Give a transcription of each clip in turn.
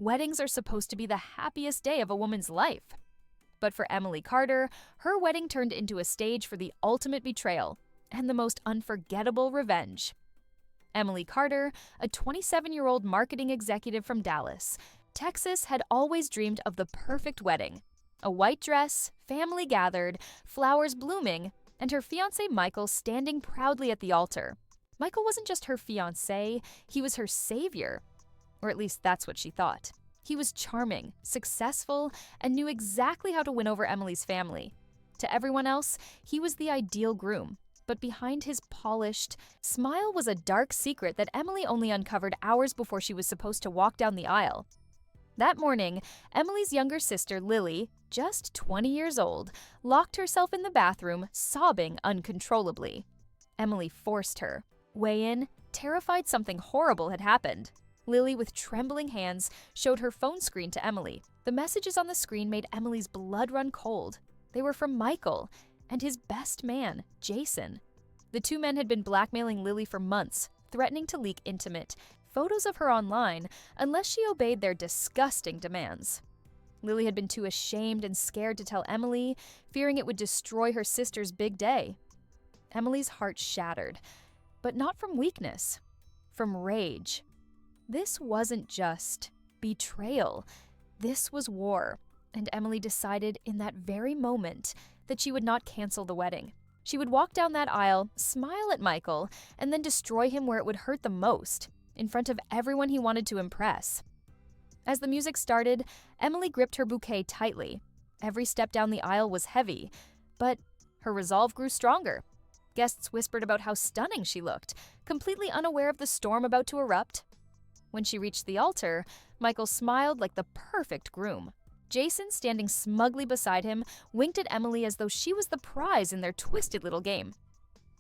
Weddings are supposed to be the happiest day of a woman's life. But for Emily Carter, her wedding turned into a stage for the ultimate betrayal and the most unforgettable revenge. Emily Carter, a 27-year-old marketing executive from Dallas, Texas, had always dreamed of the perfect wedding. A white dress, family gathered, flowers blooming, and her fiancé Michael standing proudly at the altar. Michael wasn't just her fiancé, he was her savior. Or at least that's what she thought. He was charming, successful, and knew exactly how to win over Emily's family. To everyone else, he was the ideal groom. But behind his polished smile was a dark secret that Emily only uncovered hours before she was supposed to walk down the aisle. That morning, Emily's younger sister, Lily, just 20 years old, locked herself in the bathroom, sobbing uncontrollably. Emily forced her. Weigh-in, terrified something horrible had happened. Lily, with trembling hands, showed her phone screen to Emily. The messages on the screen made Emily's blood run cold. They were from Michael and his best man, Jason. The two men had been blackmailing Lily for months, threatening to leak intimate photos of her online unless she obeyed their disgusting demands. Lily had been too ashamed and scared to tell Emily, fearing it would destroy her sister's big day. Emily's heart shattered, but not from weakness, from rage. This wasn't just betrayal. This was war, and Emily decided in that very moment that she would not cancel the wedding. She would walk down that aisle, smile at Michael, and then destroy him where it would hurt the most, in front of everyone he wanted to impress. As the music started, Emily gripped her bouquet tightly. Every step down the aisle was heavy, but her resolve grew stronger. Guests whispered about how stunning she looked, completely unaware of the storm about to erupt. When she reached the altar, Michael smiled like the perfect groom. Jason, standing smugly beside him, winked at Emily as though she was the prize in their twisted little game.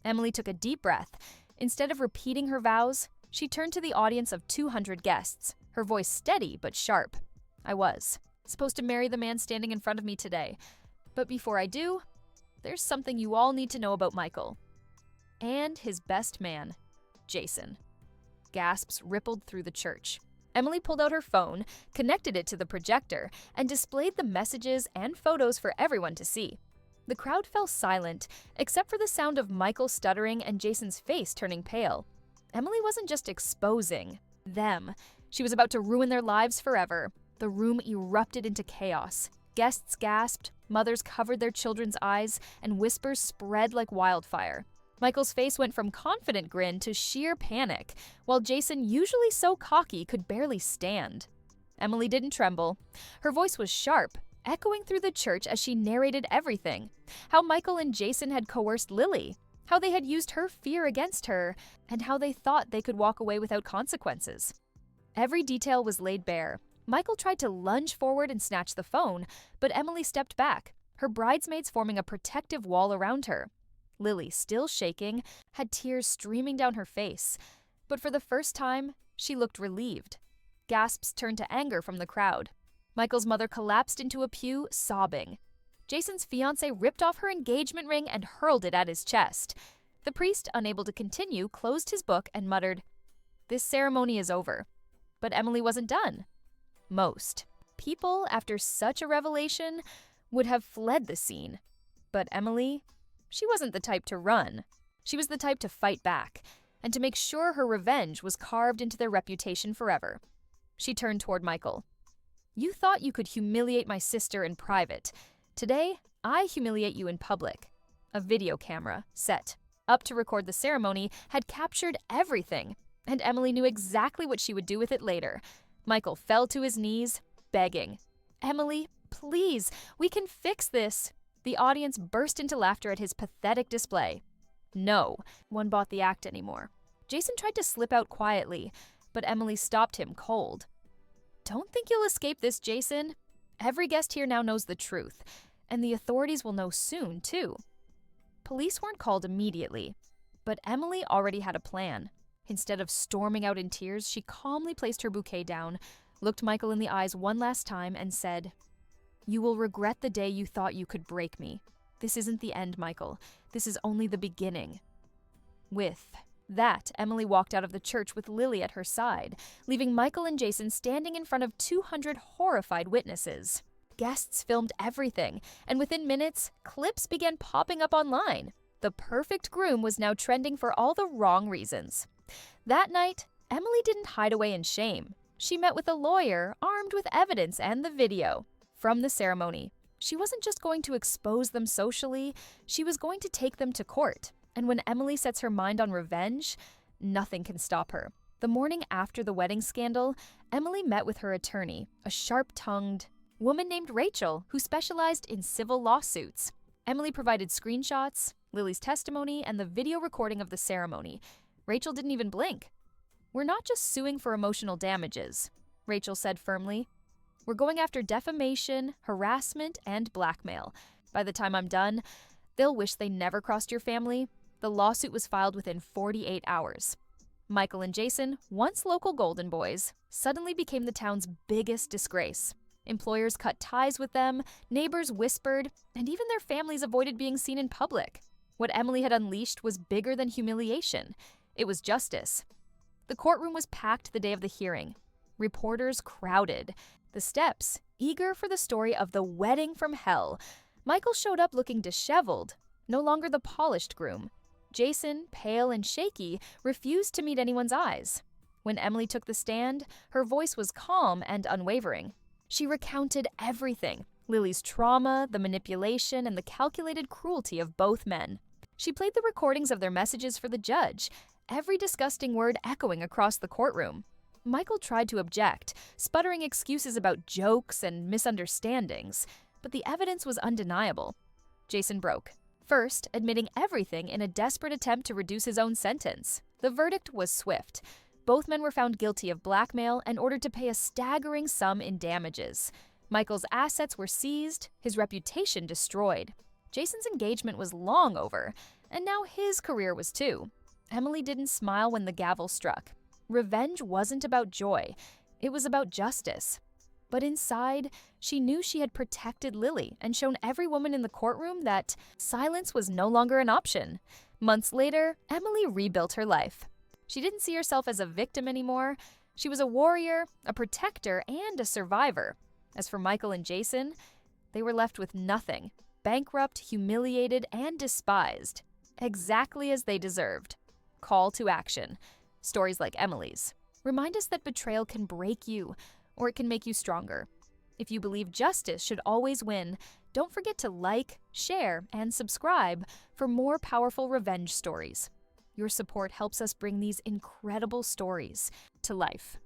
Emily took a deep breath. Instead of repeating her vows, she turned to the audience of 200 guests, her voice steady but sharp. I was supposed to marry the man standing in front of me today. But before I do, there's something you all need to know about Michael. And his best man, Jason. Gasps rippled through the church. Emily pulled out her phone, connected it to the projector, and displayed the messages and photos for everyone to see. The crowd fell silent, except for the sound of Michael stuttering and Jason's face turning pale. Emily wasn't just exposing them. She was about to ruin their lives forever. The room erupted into chaos. Guests gasped, mothers covered their children's eyes, and whispers spread like wildfire. Michael's face went from confident grin to sheer panic, while Jason, usually so cocky, could barely stand. Emily didn't tremble. Her voice was sharp, echoing through the church as she narrated everything. How Michael and Jason had coerced Lily, how they had used her fear against her, and how they thought they could walk away without consequences. Every detail was laid bare. Michael tried to lunge forward and snatch the phone, but Emily stepped back, her bridesmaids forming a protective wall around her. Lily, still shaking, had tears streaming down her face, but for the first time, she looked relieved. Gasps turned to anger from the crowd. Michael's mother collapsed into a pew, sobbing. Jason's fiancée ripped off her engagement ring and hurled it at his chest. The priest, unable to continue, closed his book and muttered, "This ceremony is over." But Emily wasn't done. Most people, after such a revelation, would have fled the scene. But Emily, she wasn't the type to run. She was the type to fight back, and to make sure her revenge was carved into their reputation forever. She turned toward Michael. "You thought you could humiliate my sister in private. Today, I humiliate you in public." A video camera, set up to record the ceremony, had captured everything, and Emily knew exactly what she would do with it later. Michael fell to his knees, begging, "Emily, please, we can fix this." The audience burst into laughter at his pathetic display. No one bought the act anymore. Jason tried to slip out quietly, but Emily stopped him cold. "Don't think you'll escape this, Jason. Every guest here now knows the truth, and the authorities will know soon, too." Police weren't called immediately, but Emily already had a plan. Instead of storming out in tears, she calmly placed her bouquet down, looked Michael in the eyes one last time, and said, "You will regret the day you thought you could break me. This isn't the end, Michael. This is only the beginning." With Emily walked out of the church with Lily at her side, leaving Michael and Jason standing in front of 200 horrified witnesses. Guests filmed everything, and within minutes, clips began popping up online. The perfect groom was now trending for all the wrong reasons. That night, Emily didn't hide away in shame. She met with a lawyer armed with evidence and the video from the ceremony. She wasn't just going to expose them socially, she was going to take them to court. And when Emily sets her mind on revenge, nothing can stop her. The morning after the wedding scandal, Emily met with her attorney, a sharp-tongued woman named Rachel, who specialized in civil lawsuits. Emily provided screenshots, Lily's testimony, and the video recording of the ceremony. Rachel didn't even blink. "We're not just suing for emotional damages," Rachel said firmly. "We're going after defamation, harassment, and blackmail. By the time I'm done, they'll wish they never crossed your family." The lawsuit was filed within 48 hours. Michael and Jason, once local Golden Boys, suddenly became the town's biggest disgrace. Employers cut ties with them, neighbors whispered, and even their families avoided being seen in public. What Emily had unleashed was bigger than humiliation. It was justice. The courtroom was packed the day of the hearing. Reporters crowded. The steps, eager for the story of the wedding from hell. Michael showed up looking disheveled, no longer the polished groom. Jason, pale and shaky, refused to meet anyone's eyes. When Emily took the stand, her voice was calm and unwavering. She recounted everything: Lily's trauma, the manipulation, and the calculated cruelty of both men. She played the recordings of their messages for the judge, every disgusting word echoing across the courtroom. Michael tried to object, sputtering excuses about jokes and misunderstandings, but the evidence was undeniable. Jason broke, first admitting everything in a desperate attempt to reduce his own sentence. The verdict was swift. Both men were found guilty of blackmail and ordered to pay a staggering sum in damages. Michael's assets were seized, his reputation destroyed. Jason's engagement was long over, and now his career was too. Emily didn't smile when the gavel struck. Revenge wasn't about joy, it was about justice. But inside, she knew she had protected Lily and shown every woman in the courtroom that silence was no longer an option. Months later, Emily rebuilt her life. She didn't see herself as a victim anymore. She was a warrior, a protector, and a survivor. As for Michael and Jason, they were left with nothing, bankrupt, humiliated, and despised. Exactly as they deserved. Call to action. Stories like Emily's remind us that betrayal can break you, or it can make you stronger. If you believe justice should always win, don't forget to like, share, and subscribe for more powerful revenge stories. Your support helps us bring these incredible stories to life.